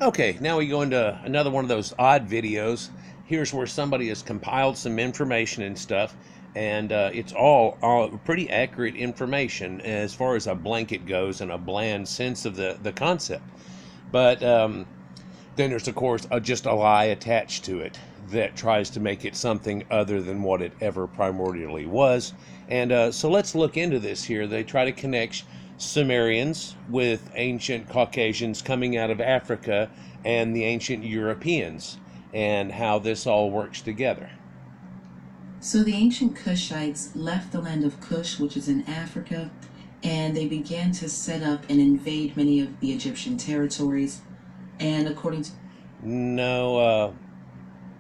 Okay, now we go into another one of those odd videos. Here's where somebody has compiled some information and stuff, and it's all pretty accurate information as far as a blanket goes and a bland sense of the concept. But then there's, of course, just a lie attached to it that tries to make it something other than what it ever primordially was. And so let's look into this here. They try to connect Sumerians with ancient Caucasians coming out of Africa and the ancient Europeans and how this all works together. So the ancient Kushites left the land of Kush, which is in Africa, and they began to set up and invade many of the Egyptian territories. And according to No,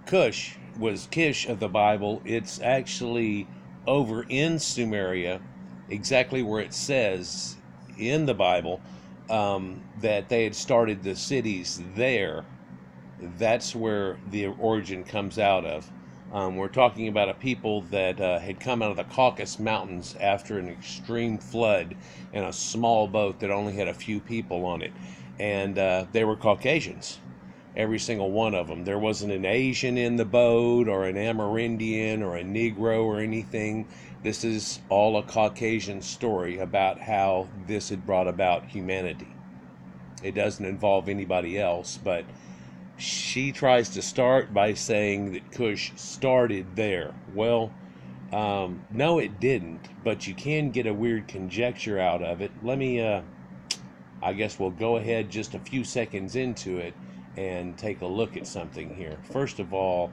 Kush was Kish of the Bible. It's actually over in Sumeria, exactly where it says in the Bible that they had started the cities there. That's where the origin comes out of. We're talking about a people that had come out of the Caucasus Mountains after an extreme flood in a small boat that only had a few people on it. And they were Caucasians, every single one of them. There wasn't an Asian in the boat or an Amerindian or a Negro or anything. This is all a Caucasian story about how this had brought about humanity. It doesn't involve anybody else, but she tries to start by saying that Kush started there. Well, no, it didn't, but you can get a weird conjecture out of it. I guess we'll go ahead just a few seconds into it and take a look at something here. First of all,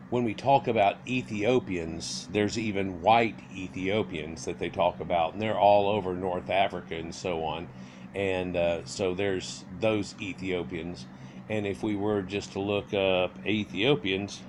when we talk about Ethiopians, there's even white Ethiopians that they talk about, and they're all over North Africa and so on. And so there's those Ethiopians. And if we were just to look up Ethiopians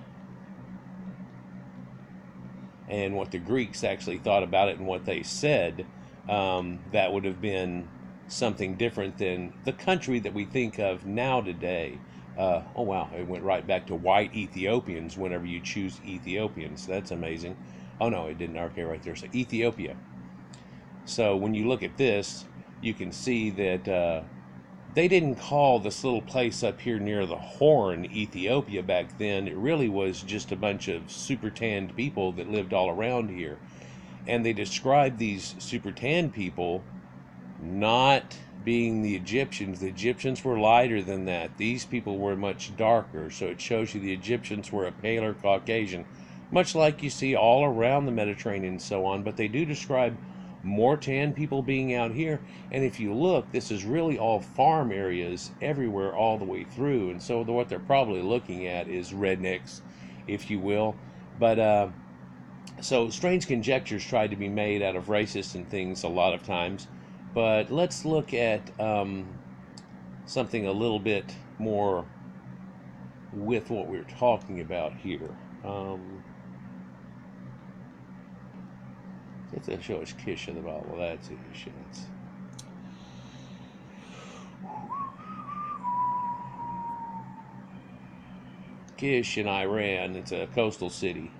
and what the Greeks actually thought about it and what they said, that would have been something different than the country that we think of now today. Oh wow, it went right back to white Ethiopians whenever you choose Ethiopians. That's amazing. Oh no, it didn't. Okay, right there. So Ethiopia. So when you look at this, you can see that they didn't call this little place up here near the Horn Ethiopia back then. It really was just a bunch of super tanned people that lived all around here. And they described these super tanned people not being the Egyptians. The Egyptians were lighter than that. These people were much darker. So it shows you the Egyptians were a paler Caucasian, much like you see all around the Mediterranean and so on. But they do describe more tan people being out here. And if you look, this is really all farm areas everywhere all the way through. And so what they're probably looking at is rednecks, if you will. But so strange conjectures tried to be made out of racists and things a lot of times. But let's look at something a little bit more with what we're talking about here. If they show us Kish in the Bible, that's it. Kish in Iran, it's a coastal city.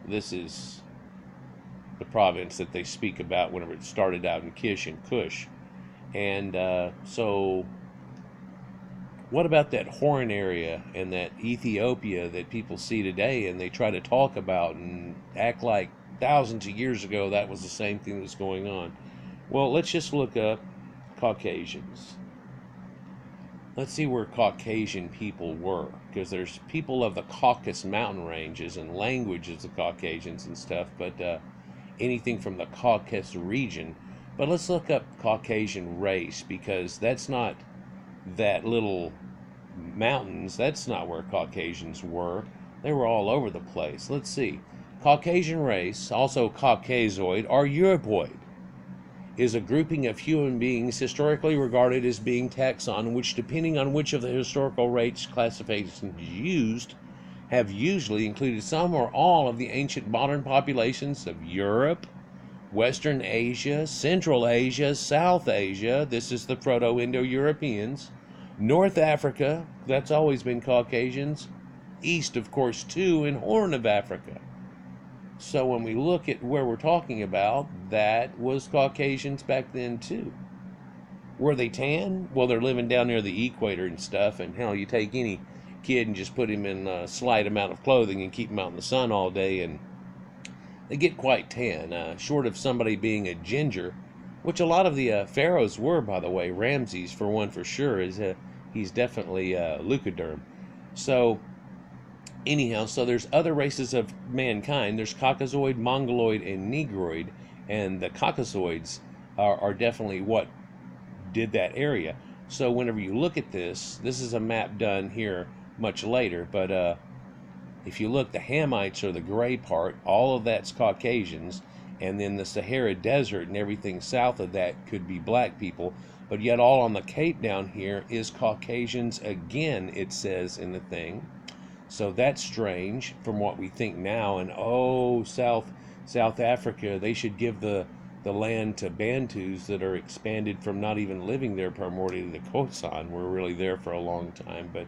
This is the province that they speak about whenever it started out in Kish and Kush. And so what about that Horn area and that Ethiopia that people see today and they try to talk about and act like thousands of years ago that was the same thing that was going on? Well, let's just look up Caucasians. Let's see where Caucasian people were, because there's people of the Caucasus mountain ranges and languages of Caucasians and stuff, but anything from the Caucasus region. But let's look up Caucasian race, because that's not that little mountains. That's not where Caucasians were. They were all over the place. Let's see. Caucasian race, also Caucasoid, or Europoid, is a grouping of human beings historically regarded as being taxon, which, depending on which of the historical race classifications used, have usually included some or all of the ancient modern populations of Europe, Western Asia, Central Asia, South Asia, this is the Proto-Indo-Europeans, North Africa, that's always been Caucasians, East, of course, too, and Horn of Africa. So when we look at where we're talking about, that was Caucasians back then too. Were they tan? Well, they're living down near the equator and stuff, and hell, you take any kid and just put him in a slight amount of clothing and keep him out in the sun all day, and they get quite tan. Short of somebody being a ginger, which a lot of the pharaohs were, by the way. Ramses, for one, for sure, he's definitely leucoderm. So anyhow, so there's other races of mankind. There's Caucasoid, Mongoloid, and Negroid, and the Caucasoids are definitely what did that area. So whenever you look at this is a map done here much later, but if you look, the Hamites are the gray part. All of that's Caucasians, and then the Sahara Desert and everything south of that could be black people. But yet all on the Cape down here is Caucasians again, it says in the thing. So that's strange from what we think now. And oh, South Africa, they should give the land to Bantus that are expanded from not even living there primordially to Khoisan. We're really there for a long time. But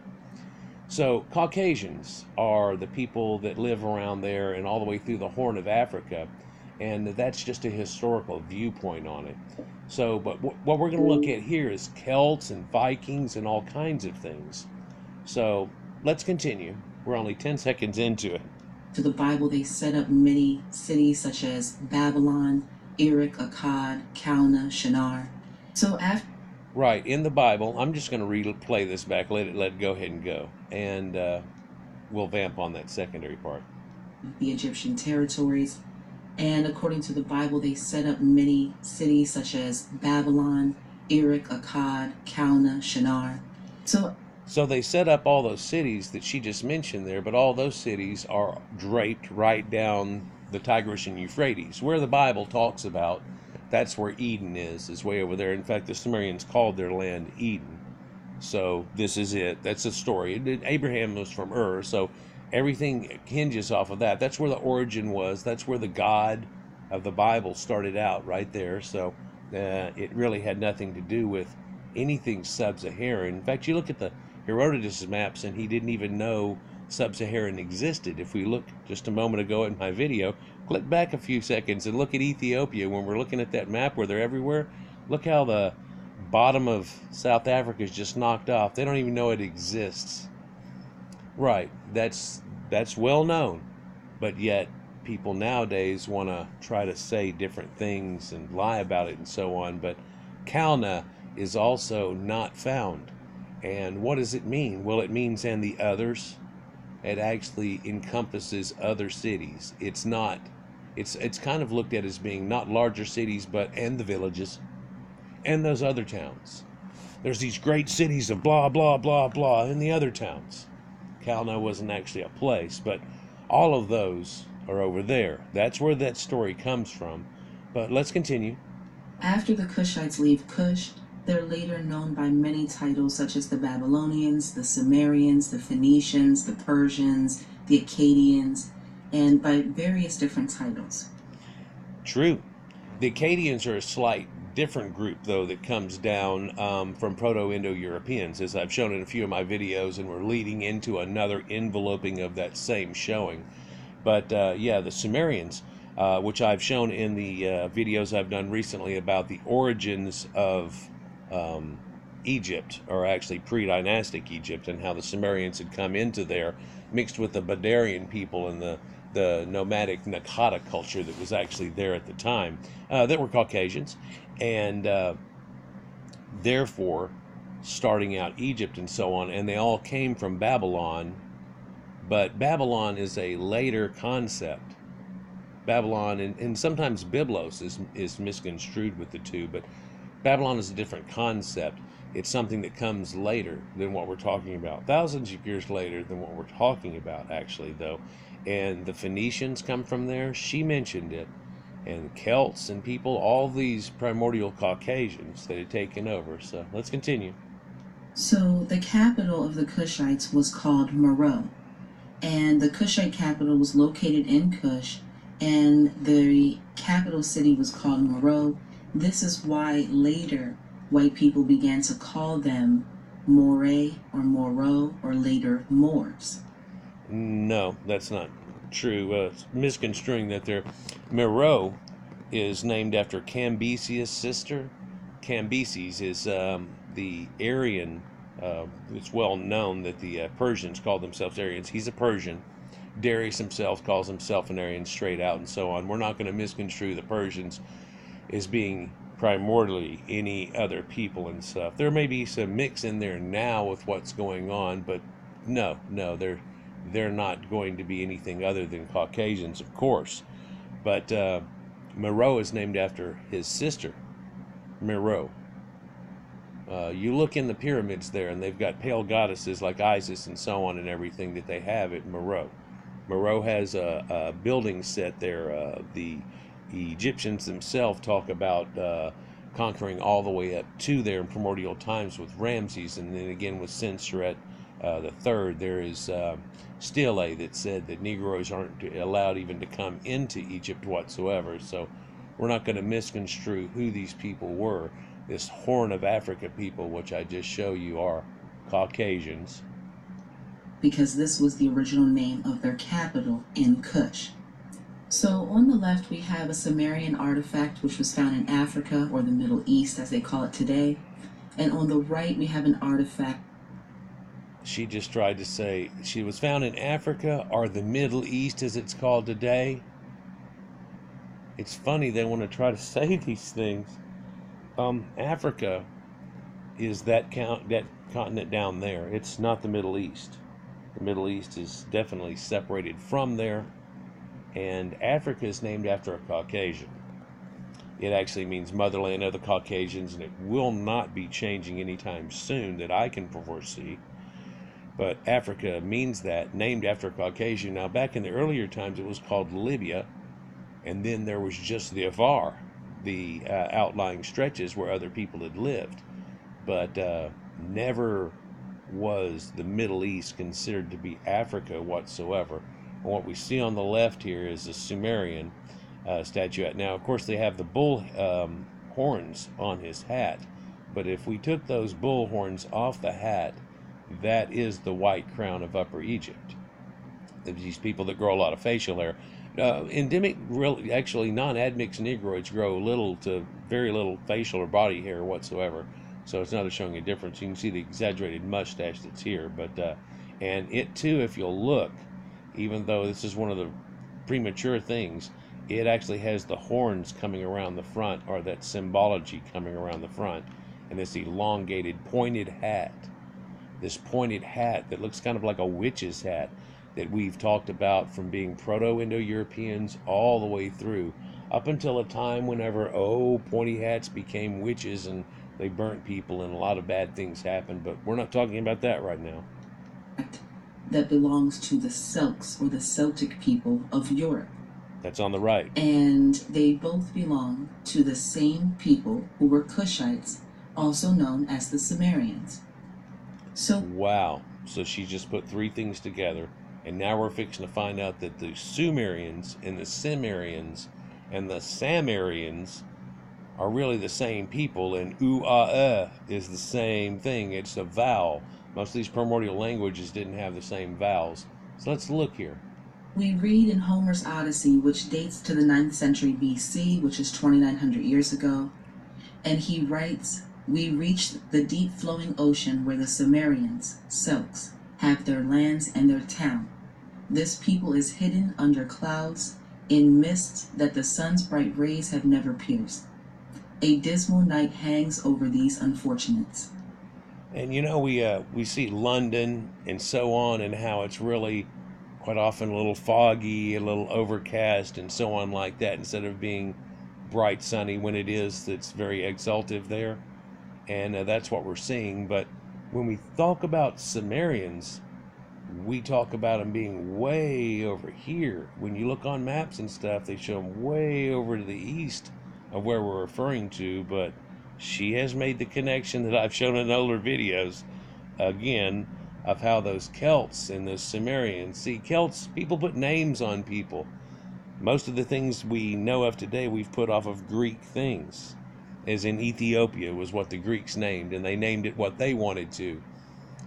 so Caucasians are the people that live around there and all the way through the Horn of Africa, and that's just a historical viewpoint on it. So, but what we're going to look at here is Celts and Vikings and all kinds of things. So let's continue. We're only 10 seconds into it. To the Bible, they set up many cities such as Babylon, Erech, Akkad, Calneh, Shinar. So after right in the Bible, I'm just going to replay this back. Let it go ahead and go, and we'll vamp on that secondary part. The Egyptian territories, and according to the Bible, they set up many cities such as Babylon, Erech, Akkad, Calneh, Shinar. So they set up all those cities that she just mentioned there, but all those cities are draped right down the Tigris and Euphrates, where the Bible talks about. That's where Eden is way over there. In fact, the Sumerians called their land Eden. So this is it. That's the story. Abraham was from Ur, so everything hinges off of that. That's where the origin was. That's where the God of the Bible started out, right there. So it really had nothing to do with anything sub-Saharan. In fact, you look at the Herodotus maps, and he didn't even know sub-Saharan existed. If we look just a moment ago in my video, click back a few seconds and look at Ethiopia. When we're looking at that map where they're everywhere, look how the bottom of South Africa is just knocked off. They don't even know it exists. Right, that's well known, but yet people nowadays want to try to say different things and lie about it and so on. But Calneh is also not found. And what does it mean? Well, it means and the others. It actually encompasses other cities. It's not, it's kind of looked at as being not larger cities, but and the villages and those other towns. There's these great cities of blah, blah, blah, blah in the other towns. Calneh wasn't actually a place, but all of those are over there. That's where that story comes from. But let's continue. After the Kushites leave Kush, they're later known by many titles such as the Babylonians, the Sumerians, the Phoenicians, the Persians, the Akkadians, and by various different titles. True. The Akkadians are a slight different group, though, that comes down from Proto-Indo-Europeans, as I've shown in a few of my videos, and we're leading into another enveloping of that same showing. But yeah, the Sumerians, which I've shown in the videos I've done recently about the origins of Egypt, or actually pre-dynastic Egypt, and how the Sumerians had come into there, mixed with the Badarian people and the nomadic Nakata culture that was actually there at the time, that were Caucasians, and therefore starting out Egypt and so on, and they all came from Babylon. But Babylon is a later concept. Babylon, and sometimes Byblos is misconstrued with the two, but Babylon is a different concept. It's something that comes later than what we're talking about. Thousands of years later than what we're talking about, actually, though. And the Phoenicians come from there. She mentioned it. And Celts and people, all these primordial Caucasians that had taken over. So let's continue. So the capital of the Kushites was called Meroe. And the Kushite capital was located in Kush. And the capital city was called Meroe. This is why later white people began to call them Moray or Moro, or later Moors. No, that's not true. Misconstruing that there. Meroe is named after Cambyses' sister, Cambyses is the Aryan. It's well known that the Persians call themselves Aryans. He's a Persian. Darius himself calls himself an Aryan straight out, and so on. We're not going to misconstrue the Persians as being primordially any other people and stuff. There may be some mix in there now with what's going on, but no, they're not going to be anything other than Caucasians, of course. But Meroe is named after his sister, Meroe. You look in the pyramids there, and they've got pale goddesses like Isis and so on and everything that they have at Meroe. Meroe has a building set there. The Egyptians themselves talk about conquering all the way up to there in primordial times with Ramses, and then again with Senusret the third. There is stele that said that negroids aren't allowed even to come into Egypt whatsoever. So we're not going to misconstrue who these people were. This Horn of Africa people, which I just show you, are Caucasians. Because this was the original name of their capital in Kush. So on the left we have a Sumerian artifact which was found in Africa, or the Middle East as they call it today. And on the right we have an artifact. She just tried to say she was found in Africa or the Middle East as it's called today. It's funny they want to try to say these things. Africa is that continent down there. It's not the Middle East. The Middle East is definitely separated from there, and Africa is named after a Caucasian. It actually means motherland of the Caucasians, and it will not be changing anytime soon that I can foresee. But Africa means that, named after a Caucasian. Now, back in the earlier times, it was called Libya, and then there was just the Avar, the outlying stretches where other people had lived. But never was the Middle East considered to be Africa whatsoever. And what we see on the left here is a Sumerian statuette. Now, of course, they have the bull horns on his hat, but if we took those bull horns off the hat, that is the white crown of Upper Egypt. These people that grow a lot of facial hair. Endemic, actually non-admixed negroids grow little to very little facial or body hair whatsoever. So it's not showing a difference. You can see the exaggerated mustache that's here, but and it too, if you'll look, even though this is one of the premature things, it actually has the horns coming around the front, or that symbology coming around the front, and this elongated pointed hat. This pointed hat that looks kind of like a witch's hat that we've talked about from being Proto-Indo-Europeans all the way through, up until a time whenever, pointy hats became witches and they burnt people and a lot of bad things happened, but we're not talking about that right now. That belongs to the Celts, or the Celtic people of Europe. That's on the right. And they both belong to the same people who were Kushites, also known as the Sumerians. So wow. So she just put three things together, and now we're fixing to find out that the Sumerians and the Cimmerians and the Samarians are really the same people, and is the same thing. It's a vowel. Most of these primordial languages didn't have the same vowels. So let's look here. We read in Homer's Odyssey, which dates to the 9th century BC, which is 2,900 years ago, and he writes, "We reached the deep flowing ocean where the Sumerians, Celts, have their lands and their town. This people is hidden under clouds, in mists that the sun's bright rays have never pierced. A dismal night hangs over these unfortunates." And you know, we see London and so on, and how it's really quite often a little foggy, a little overcast, and so on like that, instead of being bright sunny when it is. That's very exaltive there, and that's what we're seeing. But when we talk about Sumerians, we talk about them being way over here. When you look on maps and stuff, they show them way over to the east of where we're referring to, but she has made the connection that I've shown in older videos, again, of how those Celts and those Sumerians, see, Celts, people put names on people. Most of the things we know of today we've put off of Greek things, as in Ethiopia was what the Greeks named, and they named it what they wanted to,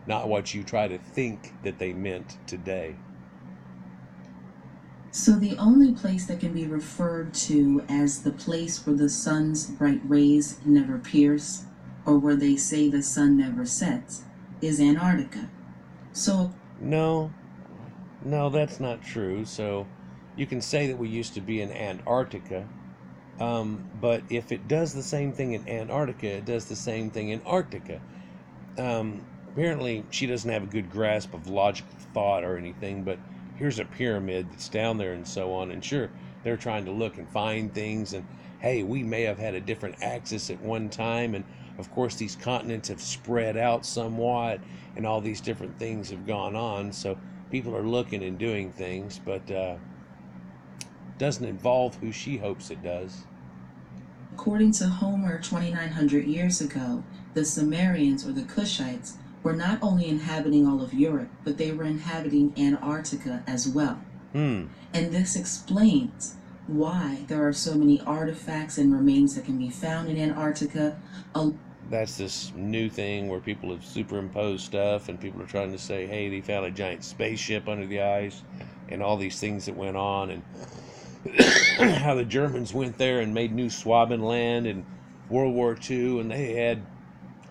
not what you try to think that they meant today. So the only place that can be referred to as the place where the sun's bright rays never pierce, or where they say the sun never sets, is Antarctica. So No, no, that's not true. So you can say that we used to be in Antarctica, but if it does the same thing in Antarctica, it does the same thing in Arctica. Apparently, she doesn't have a good grasp of logical thought or anything, but here's a pyramid that's down there and so on. And sure, they're trying to look and find things. And hey, we may have had a different axis at one time. And of course, these continents have spread out somewhat, and all these different things have gone on. So people are looking and doing things, but doesn't involve who she hopes it does. according to Homer 2,900 years ago, the Sumerians or the Kushites were not only inhabiting all of Europe, but they were inhabiting Antarctica as well. Hmm. And this explains why there are so many artifacts and remains that can be found in Antarctica. That's this new thing where people have superimposed stuff, and people are trying to say, hey, they found a giant spaceship under the ice, and all these things that went on, and how the Germans went there and made New Swabenland in World War II, and they had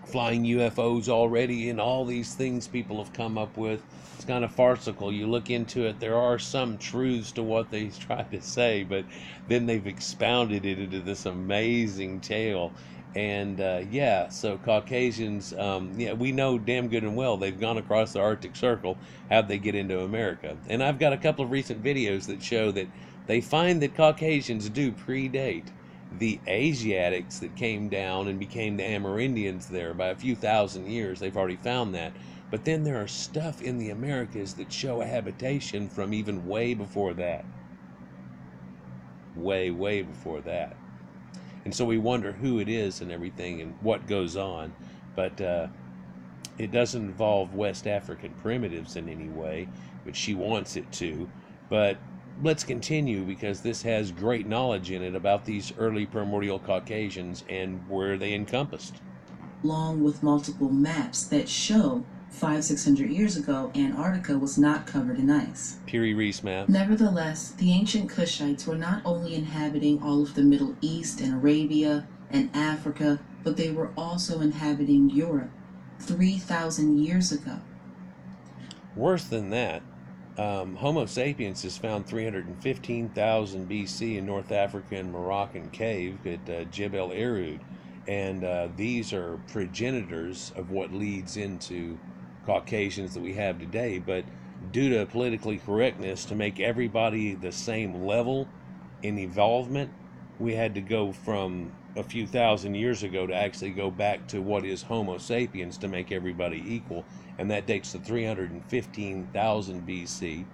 flying UFOs already, and all these things people have come up with. It's kind of farcical. You look into it, there are some truths to what they try to say, but then they've expounded it into this amazing tale. And yeah, so Caucasians, yeah, we know damn good and well they've gone across the Arctic Circle. How'd they get into America? And I've got a couple of recent videos that show that they find that Caucasians do predate the Asiatics that came down and became the Amerindians there by a few thousand years. They've already found that. But then there are stuff in the Americas that show a habitation from even way before that. Way, way before that. And so we wonder who it is and everything and what goes on. But it doesn't involve West African primitives in any way, but she wants it to. But let's continue, because this has great knowledge in it about these early primordial Caucasians and where they encompassed. Along with multiple maps that show 500-600 years ago, Antarctica was not covered in ice. Piri Reis map. Nevertheless, the ancient Kushites were not only inhabiting all of the Middle East and Arabia and Africa, but they were also inhabiting Europe 3,000 years ago. Worse than that, Homo sapiens is found 315,000 BC in North Africa and Moroccan cave at Jebel Erud. And these are progenitors of what leads into Caucasians that we have today. But due to politically correctness, to make everybody the same level in evolvement, we had to go from a few thousand years ago to actually go back to what is Homo sapiens to make everybody equal. And that dates to 315,000 BC.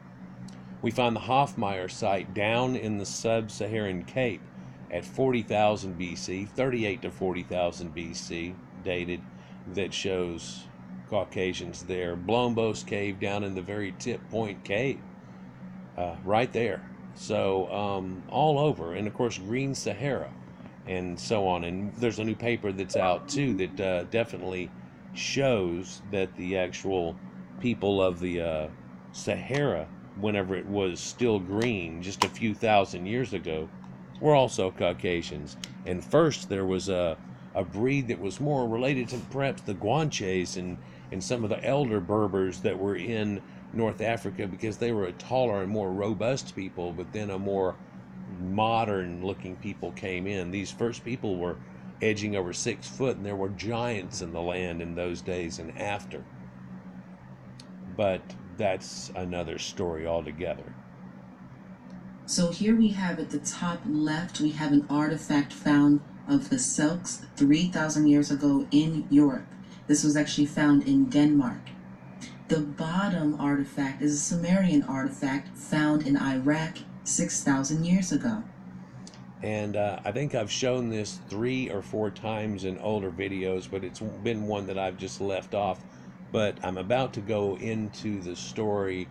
We find the Hofmeyr site down in the sub-Saharan Cape at 40,000 BC, 38 to 40,000 BC dated, that shows Caucasians there. Blombos Cave down in the very tip point cave, right there. So all over, and of course Green Sahara and so on. And there's a new paper that's out too that definitely shows that the actual people of the Sahara, whenever it was still green just a few thousand years ago, were also Caucasians. And first there was a breed that was more related to perhaps the Guanches and some of the elder Berbers that were in North Africa, because they were a taller and more robust people, but then a more modern looking people came in. These first people were edging over 6 foot, and there were giants in the land in those days and after. But that's another story altogether. So here we have at the top left, we have an artifact found of the Celts 3,000 years ago in Europe. This was actually found in Denmark. The bottom artifact is a Sumerian artifact found in Iraq 6,000 years ago. And I think I've shown this 3 or 4 times in older videos, but it's been one that I've just left off. But I'm about to go into the story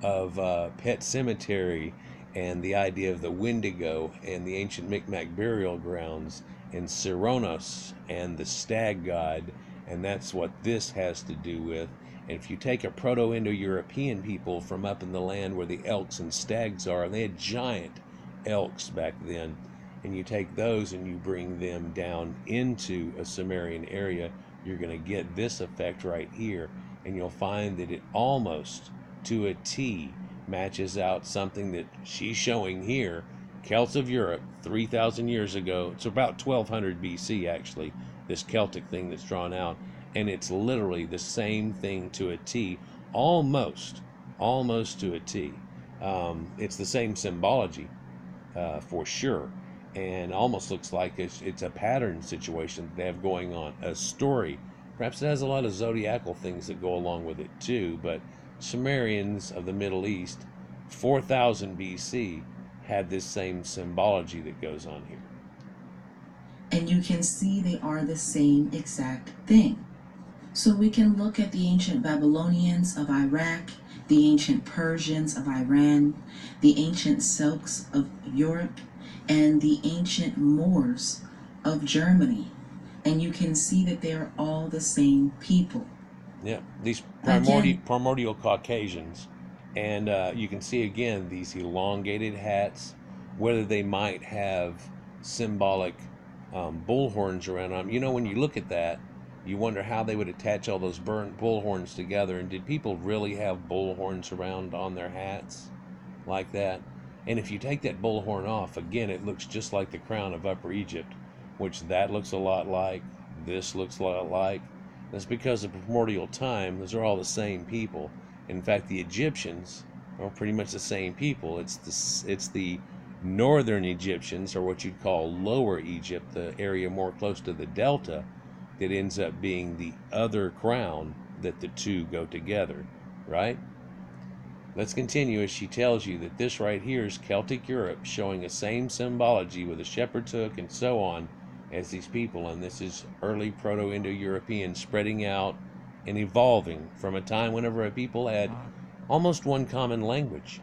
of Pet Cemetery and the idea of the Wendigo and the ancient Micmac burial grounds, and Cernunnos and the stag god And that's what this has to do with. And if you take a Proto-Indo-European people from up in the land where the elks and stags are, and they had giant elks back then, and you take those and you bring them down into a Sumerian area, you're going to get this effect right here. And you'll find that it almost to a T matches out something that she's showing here. Celts of Europe, 3,000 years ago. It's about 1200 BC, actually, this Celtic thing that's drawn out. And it's literally the same thing to a T, almost to a T. It's the same symbology, for sure. And almost looks like it's a pattern situation that they have going on, a story. Perhaps it has a lot of zodiacal things that go along with it too, but Sumerians of the Middle East, 4000 BC, had this same symbology that goes on here. And you can see they are the same exact thing. So we can look at the ancient Babylonians of Iraq, the ancient Persians of Iran, the ancient Celts of Europe, and the ancient Moors of Germany. And you can see that they are all the same people. Yeah, these primordial Caucasians. And you can see again these elongated hats, whether they might have symbolic bull horns around them. You know, when you look at that, you wonder how they would attach all those burnt bull horns together. And did people really have bull horns around on their hats like that? And if you take that bull horn off, again, it looks just like the crown of Upper Egypt, which that looks a lot like, this looks a lot like. That's because of primordial time, those are all the same people. In fact, the Egyptians are pretty much the same people. It's the northern Egyptians, or what you'd call Lower Egypt, the area more close to the Delta, that ends up being the other crown that the two go together, right? Let's continue as she tells you that this right here is Celtic Europe, showing the same symbology with a shepherd's hook and so on as these people, and this is early Proto-Indo-European spreading out and evolving from a time whenever a people had almost one common language,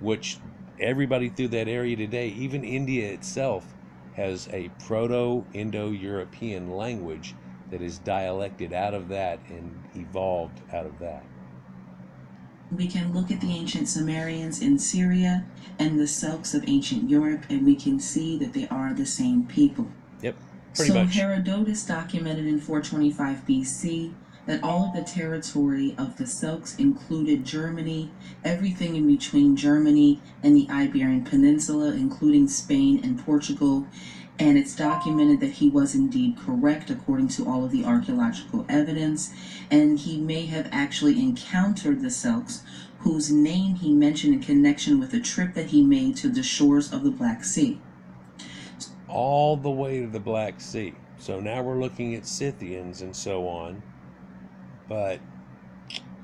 which everybody through that area today, even India itself, has a Proto-Indo-European language that is dialected out of that and evolved out of that. We can look at the ancient Sumerians in Syria and the Celts of ancient Europe, and we can see that they are the same people. Yep, pretty much. Herodotus documented in 425 BC that all of the territory of the Celts included Germany, everything in between Germany and the Iberian Peninsula, including Spain and Portugal. And it's documented that he was indeed correct according to all of the archaeological evidence, and he may have actually encountered the Celts, whose name he mentioned in connection with a trip that he made to the shores of the Black Sea. All the way to the Black Sea. So now we're looking at Scythians and so on. But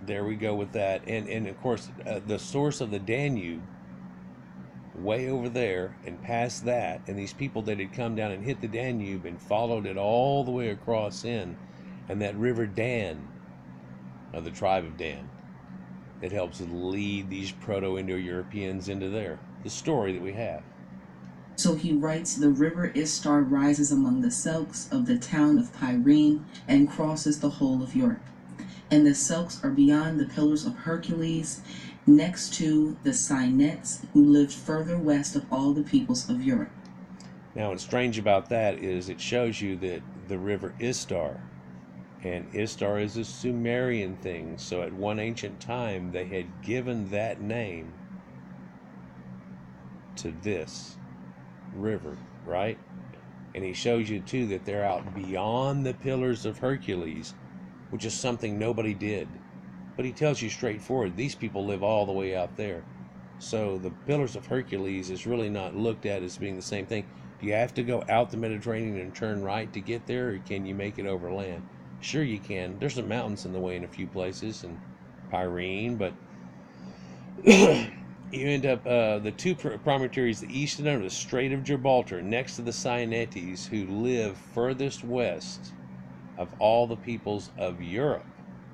there we go with that. And of course, the source of the Danube, way over there and past that, and these people that had come down and hit the Danube and followed it all the way across in, and that river Dan, of the tribe of Dan, that helps lead these Proto-Indo-Europeans into there. The story that we have. So he writes, the river Istar rises among the Celts of the town of Pyrene and crosses the whole of Europe. And the Celts are beyond the Pillars of Hercules, next to the Cynetes, who lived further west of all the peoples of Europe. Now, what's strange about that is it shows you that the river Istar, and Istar is a Sumerian thing, so at one ancient time they had given that name to this river, right? And he shows you too that they're out beyond the Pillars of Hercules, which is something nobody did. But he tells you straightforward, these people live all the way out there. So the Pillars of Hercules is really not looked at as being the same thing. Do you have to go out the Mediterranean and turn right to get there, or can you make it over land? Sure you can. There's some mountains in the way in a few places, and Pyrene, but you end up, the two promontories, the eastern end of the Strait of Gibraltar, next to the Cynetes, who live furthest west of all the peoples of Europe.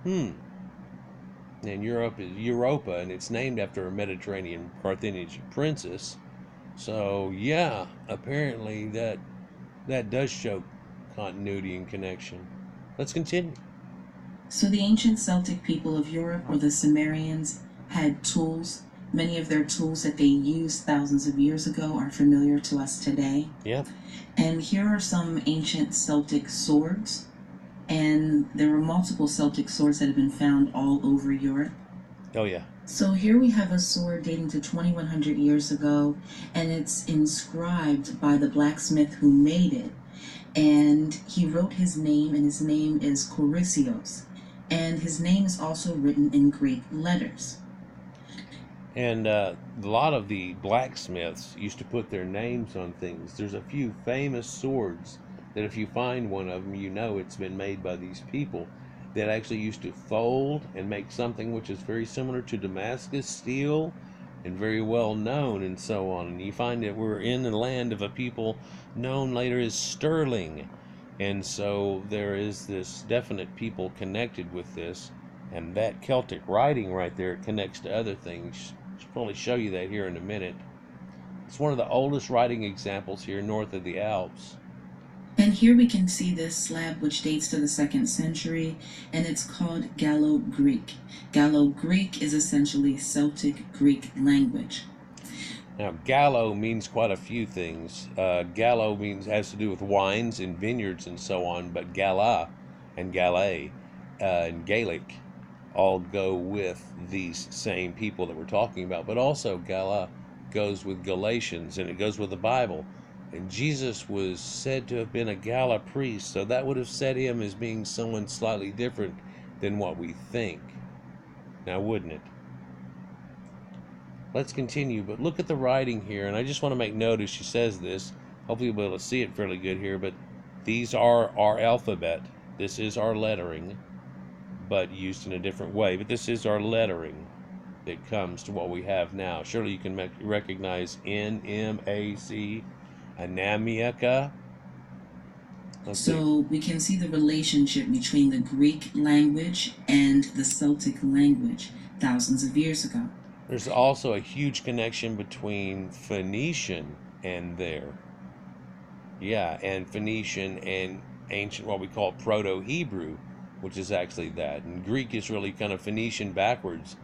And Europe is Europa, and it's named after a Mediterranean Carthaginian princess. So yeah, apparently that does show continuity and connection. Let's continue. So the ancient Celtic people of Europe, or the Sumerians, had tools. Many of their tools that they used thousands of years ago are familiar to us today. Yeah. And here are some ancient Celtic swords. And there are multiple Celtic swords that have been found all over Europe. Oh, yeah. So here we have a sword dating to 2100 years ago, and it's inscribed by the blacksmith who made it. And he wrote his name, and his name is Coricios. And his name is also written in Greek letters. And a lot of the blacksmiths used to put their names on things. There's a few famous swords that if you find one of them, you know it's been made by these people that actually used to fold and make something which is very similar to Damascus steel and very well known and so on. And you find that we're in the land of a people known later as Sterling. And so there is this definite people connected with this. And that Celtic writing right there connects to other things. I'll probably show you that here in a minute. It's one of the oldest writing examples here north of the Alps. And here we can see this slab which dates to the 2nd century, and it's called Gallo-Greek. Gallo-Greek is essentially Celtic Greek language. Now, Gallo means quite a few things. Gallo has to do with wines and vineyards and so on, but Gala and Galais and Gaelic all go with these same people that we're talking about. But also Gala goes with Galatians, and it goes with the Bible. And Jesus was said to have been a Gala priest, so that would have set him as being someone slightly different than what we think. Now, wouldn't it? Let's continue, but look at the writing here, and I just want to make note as she says this. Hopefully you'll be able to see it fairly good here, but these are our alphabet. This is our lettering, but used in a different way. But this is our lettering that comes to what we have now. Surely you can recognize N, M, A, C, Anamiaka. So we can see the relationship between the Greek language and the Celtic language thousands of years ago. There's also a huge connection between Phoenician and there. Yeah, and Phoenician and ancient, what we call Proto-Hebrew, which is actually that. And Greek is really kind of Phoenician backwards,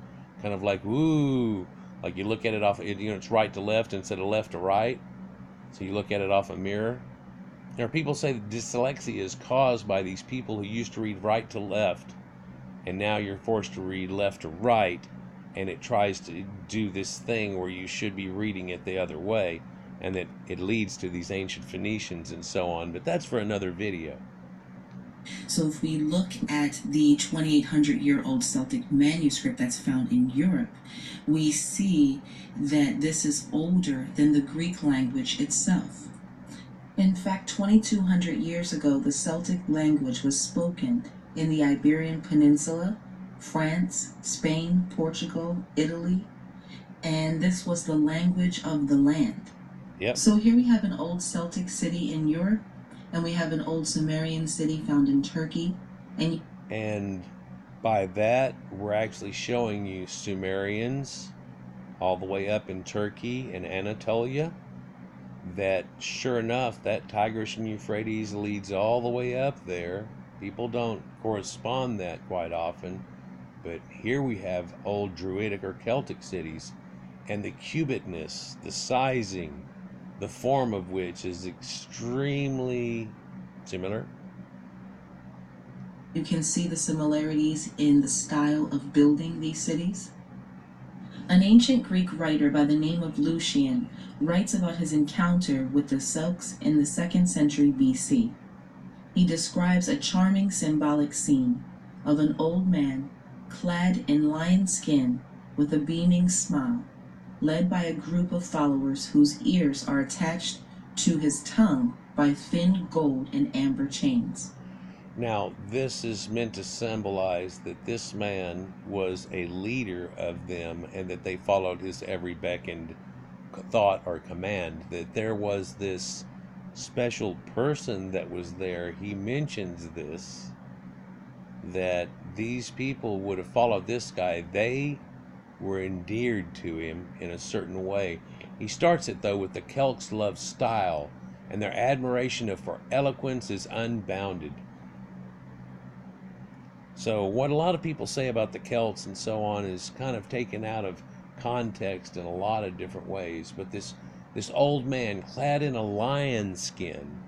kind of like, woo, like you look at it off, it's right to left instead of left to right. So you look at it off a mirror. There are people say that dyslexia is caused by these people who used to read right to left, and now you're forced to read left to right, and it tries to do this thing where you should be reading it the other way, and that it leads to these ancient Phoenicians and so on. But that's for another video. So if we look at the 2,800-year-old Celtic manuscript that's found in Europe, we see that this is older than the Greek language itself. In fact, 2,200 years ago, the Celtic language was spoken in the Iberian Peninsula, France, Spain, Portugal, Italy, and this was the language of the land. Yep. So here we have an old Celtic city in Europe, and we have an old Sumerian city found in Turkey. And by that, we're actually showing you Sumerians all the way up in Turkey and Anatolia. That sure enough, that Tigris and Euphrates leads all the way up there. People don't correspond that quite often, but here we have old Druidic or Celtic cities, and the cubitness, the sizing, the form of which is extremely similar. You can see the similarities in the style of building these cities. An ancient Greek writer by the name of Lucian writes about his encounter with the Celts in the 2nd century BC. He describes a charming symbolic scene of an old man clad in lion skin with a beaming smile, led by a group of followers whose ears are attached to his tongue by thin gold and amber chains. Now, this is meant to symbolize that this man was a leader of them and that they followed his every beckoned thought or command, that there was this special person that was there. He mentions this, that these people would have followed this guy. They were endeared to him in a certain way. He starts it, though, with the Celts love style, and their admiration for eloquence is unbounded. So what a lot of people say about the Celts and so on is kind of taken out of context in a lot of different ways. But this old man clad in a lion skin,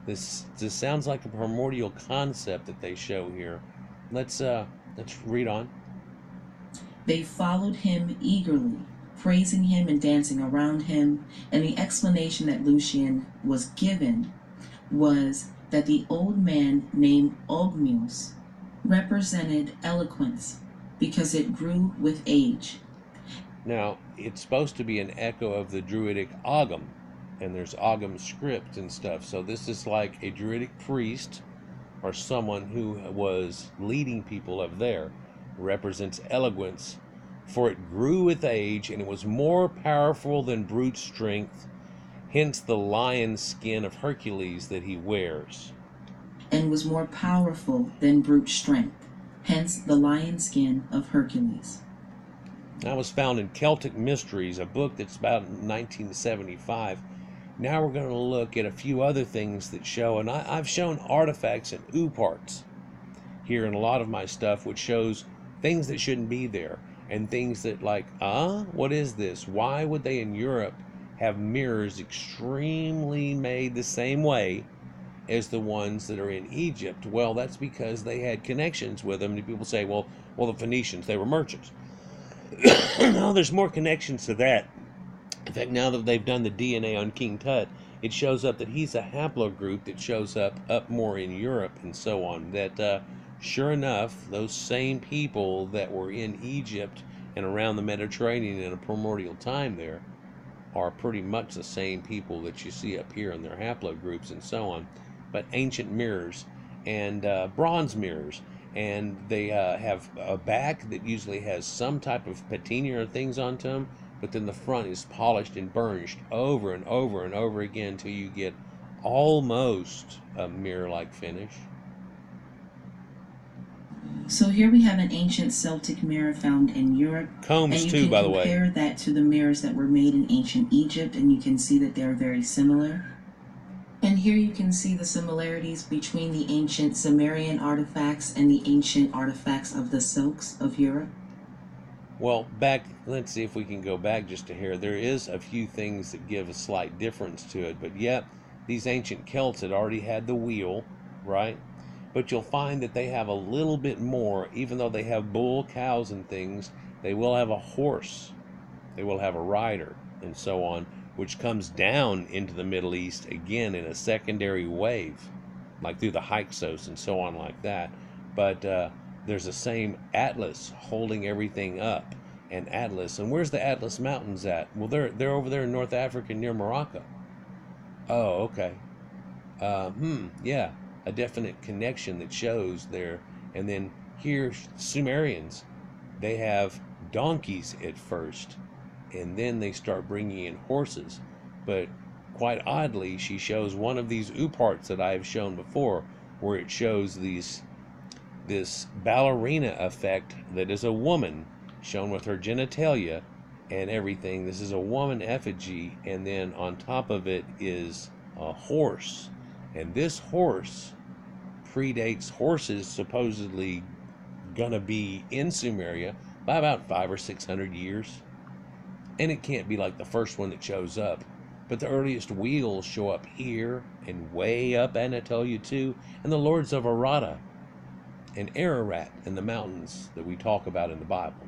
this sounds like a primordial concept that they show here. Let's read on. They followed him eagerly, praising him and dancing around him, and the explanation that Lucian was given was that the old man named Ogmios represented eloquence because it grew with age. Now, it's supposed to be an echo of the Druidic Ogham, and there's Ogham script and stuff. So this is like a Druidic priest or someone who was leading people of there. Represents eloquence, for it grew with age, and it was more powerful than brute strength, hence the lion skin of Hercules that he wears. And was more powerful than brute strength, hence the lion skin of Hercules. That was found in Celtic Mysteries, a book that's about 1975. Now we're going to look at a few other things that show, and I've shown artifacts and ooparts here in a lot of my stuff, which shows things that shouldn't be there, and things that like, what is this? Why would they in Europe have mirrors extremely made the same way as the ones that are in Egypt? Well, that's because they had connections with them. And people say, well, the Phoenicians, they were merchants. No, there's more connections to that. In fact, now that they've done the DNA on King Tut, it shows up that he's a haplogroup that shows up more in Europe and so on. That sure enough, those same people that were in Egypt and around the Mediterranean in a primordial time there are pretty much the same people that you see up here in their haplogroups and so on. But ancient mirrors and bronze mirrors, and they have a back that usually has some type of patina or things onto them, but then the front is polished and burnished over and over and over again until you get almost a mirror-like finish. So here we have an ancient Celtic mirror found in Europe. Combs too, by the way. And you can compare that to the mirrors that were made in ancient Egypt, and you can see that they're very similar. And here you can see the similarities between the ancient Sumerian artifacts and the ancient artifacts of the Celts of Europe. Well, let's see if we can go back just to here. There is a few things that give a slight difference to it, but yet these ancient Celts had already had the wheel, right? But you'll find that they have a little bit more. Even though they have bull, cows, and things, they will have a horse. They will have a rider, and so on, which comes down into the Middle East again in a secondary wave, like through the Hyksos and so on like that. But there's the same Atlas holding everything up. And Atlas, and where's the Atlas Mountains at? Well, they're over there in North Africa near Morocco. Oh, okay. Yeah. A definite connection that shows there. And then here, Sumerians, they have donkeys at first, and then they start bringing in horses. But quite oddly, she shows one of these ooparts that I've shown before, where it shows this ballerina effect that is a woman shown with her genitalia and everything. This is a woman effigy, and then on top of it is a horse. And this horse predates horses supposedly gonna be in Sumeria by about 500 or 600 years. And it can't be like the first one that shows up. But the earliest wheels show up here and way up Anatolia too, and the lords of Arata and Ararat and the mountains that we talk about in the Bible.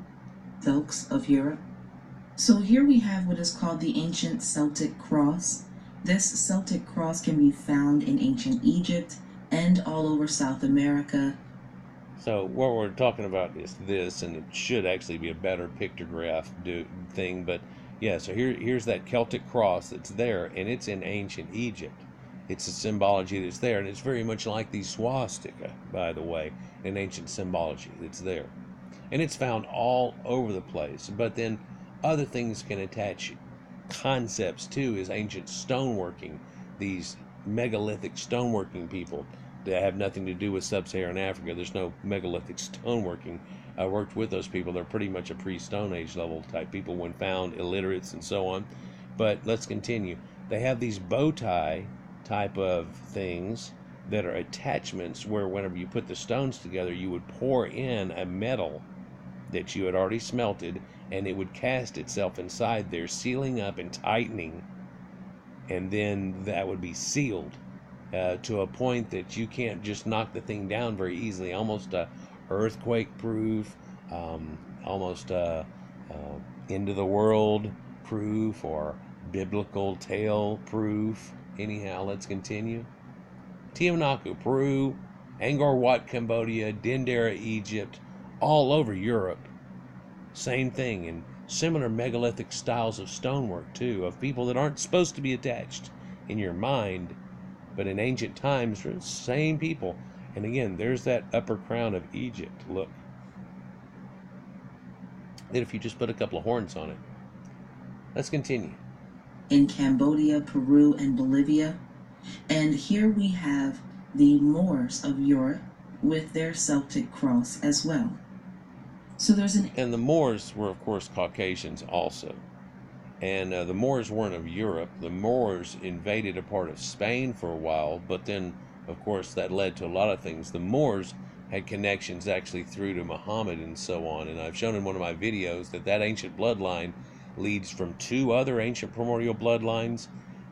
Celts of Europe. So here we have what is called the ancient Celtic cross. This Celtic cross can be found in ancient Egypt and all over South America. So what we're talking about is this, and it should actually be a better pictograph thing, but yeah, so here's that Celtic cross that's there, and it's in ancient Egypt. It's a symbology that's there, and it's very much like the swastika, by the way, in ancient symbology that's there. And it's found all over the place, but then other things can attach concepts too, is ancient stoneworking, these megalithic stoneworking people that have nothing to do with sub-Saharan Africa. There's no megalithic stoneworking. I worked with those people. They're pretty much a pre-Stone Age level type people when found, illiterates and so on. But let's continue. They have these bow tie type of things that are attachments where whenever you put the stones together, you would pour in a metal that you had already smelted, and it would cast itself inside there, sealing up and tightening, and then that would be sealed to a point that you can't just knock the thing down very easily, almost earthquake proof, almost end of the world proof, or biblical tale proof. Anyhow, let's continue. Tiwanaku, Peru, Angkor Wat, Cambodia, Dendera, Egypt, all over Europe. Same thing, and similar megalithic styles of stonework too, of people that aren't supposed to be attached in your mind, but in ancient times, same people. And again, there's that upper crown of Egypt. Look. Then if you just put a couple of horns on it. Let's continue. In Cambodia, Peru, and Bolivia. And here we have the Moors of Europe with their Celtic cross as well. So there's And the Moors were, of course, Caucasians also. And the Moors weren't of Europe. The Moors invaded a part of Spain for a while, but then, of course, that led to a lot of things. The Moors had connections actually through to Muhammad and so on. And I've shown in one of my videos that ancient bloodline leads from two other ancient primordial bloodlines,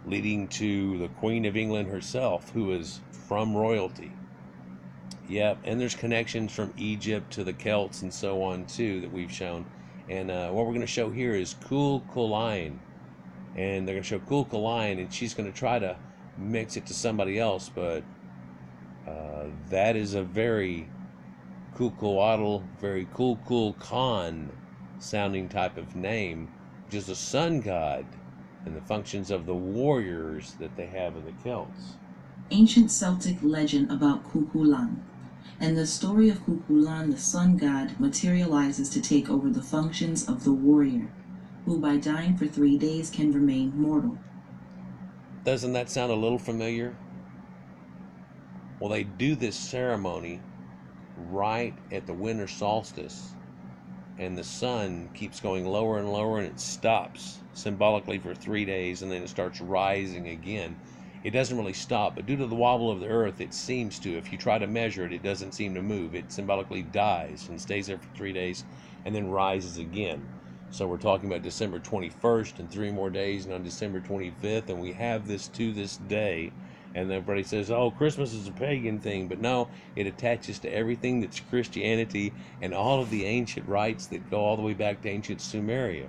leading to the Queen of England herself, who is from royalty. Yep, and there's connections from Egypt to the Celts and so on too that we've shown. And what we're going to show here is Kukulkan. And they're going to show Kukulkan, and she's going to try to mix it to somebody else, but that is a very Kukulkan, very Kukulkan sounding type of name, which is a sun god, and the functions of the warriors that they have in the Celts. Ancient Celtic legend about Kukulkan. And the story of Kukulkan, the sun god, materializes to take over the functions of the warrior, who by dying for 3 days can remain mortal. Doesn't that sound a little familiar? Well, they do this ceremony right at the winter solstice, and the sun keeps going lower and lower, and it stops symbolically for 3 days, and then it starts rising again. It doesn't really stop, but due to the wobble of the earth, it seems to. If you try to measure it, it doesn't seem to move. It symbolically dies and stays there for 3 days and then rises again. So we're talking about December 21st and 3 more days, and on December 25th, and we have this to this day. And everybody says, oh, Christmas is a pagan thing, but no, it attaches to everything that's Christianity and all of the ancient rites that go all the way back to ancient Sumeria.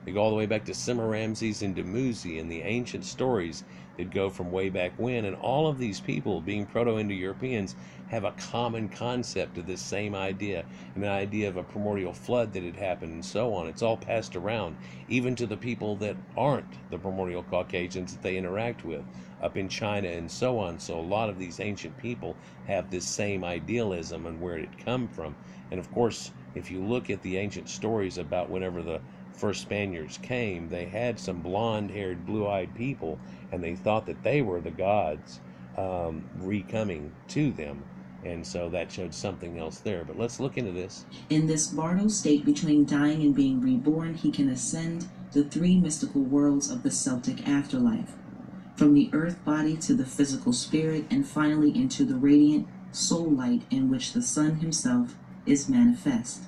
They go all the way back to Semiramis and Dumuzi and the ancient stories that go from way back when. And all of these people, being Proto-Indo-Europeans, have a common concept of this same idea, and an idea of a primordial flood that had happened and so on. It's all passed around, even to the people that aren't the primordial Caucasians that they interact with, up in China and so on. So a lot of these ancient people have this same idealism and where it come from. And of course, if you look at the ancient stories about whenever the first Spaniards came, they had some blonde-haired, blue-eyed people, and they thought that they were the gods recoming to them, and so that showed something else there. But let's look into this. In this bardo state between dying and being reborn, he can ascend the 3 mystical worlds of the Celtic afterlife, from the earth body to the physical spirit, and finally into the radiant soul light in which the sun himself is manifest.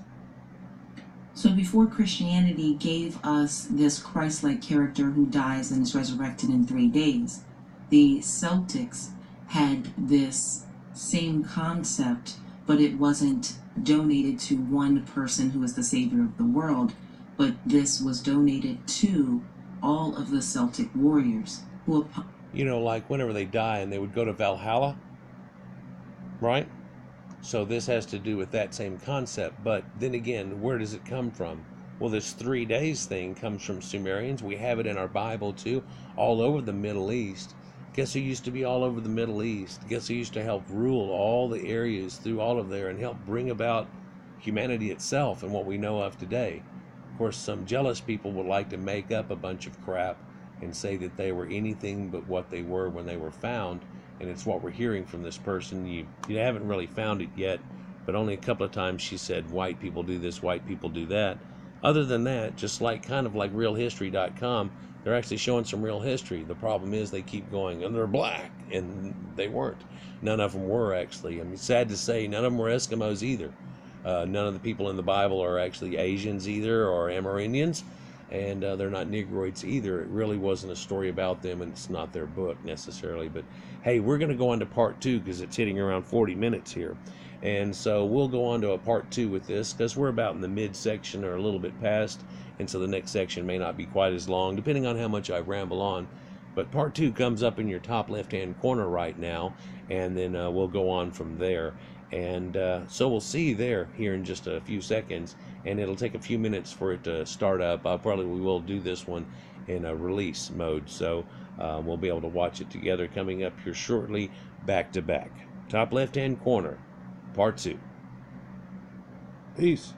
So before Christianity gave us this Christ-like character who dies and is resurrected in 3 days, the Celtics had this same concept, but it wasn't donated to one person who is the savior of the world, but this was donated to all of the Celtic warriors who, you know, like whenever they die and they would go to Valhalla, right? So this has to do with that same concept. But then again, where does it come from? Well, this 3 days thing comes from Sumerians. We have it in our Bible too, all over the Middle East. Guess who used to be all over the Middle East? Guess who used to help rule all the areas through all of there and help bring about humanity itself and what we know of today? Of course, some jealous people would like to make up a bunch of crap and say that they were anything but what they were when they were found. And it's what we're hearing from this person. You haven't really found it yet, but only a couple of times she said white people do this, white people do that. Other than that, just like kind of like realhistory.com, They're actually showing some real history. The problem is they keep going, and they're black, and they weren't. None of them were, actually. I mean, sad to say, none of them were Eskimos either. None of the people in the Bible are actually Asians either, or Amerindians, and they're not negroids either. It really wasn't a story about them, and it's not their book necessarily. But hey, we're going to go on to part 2 because it's hitting around 40 minutes here. And so we'll go on to a part 2 with this because we're about in the midsection or a little bit past, and so the next section may not be quite as long, depending on how much I ramble on. But part 2 comes up in your top left-hand corner right now, and then we'll go on from there. And so we'll see you there here in just a few seconds, and it'll take a few minutes for it to start up. We will do this one in a release mode, so we'll be able to watch it together coming up here shortly, back to back. Top left-hand corner, part 2. Peace.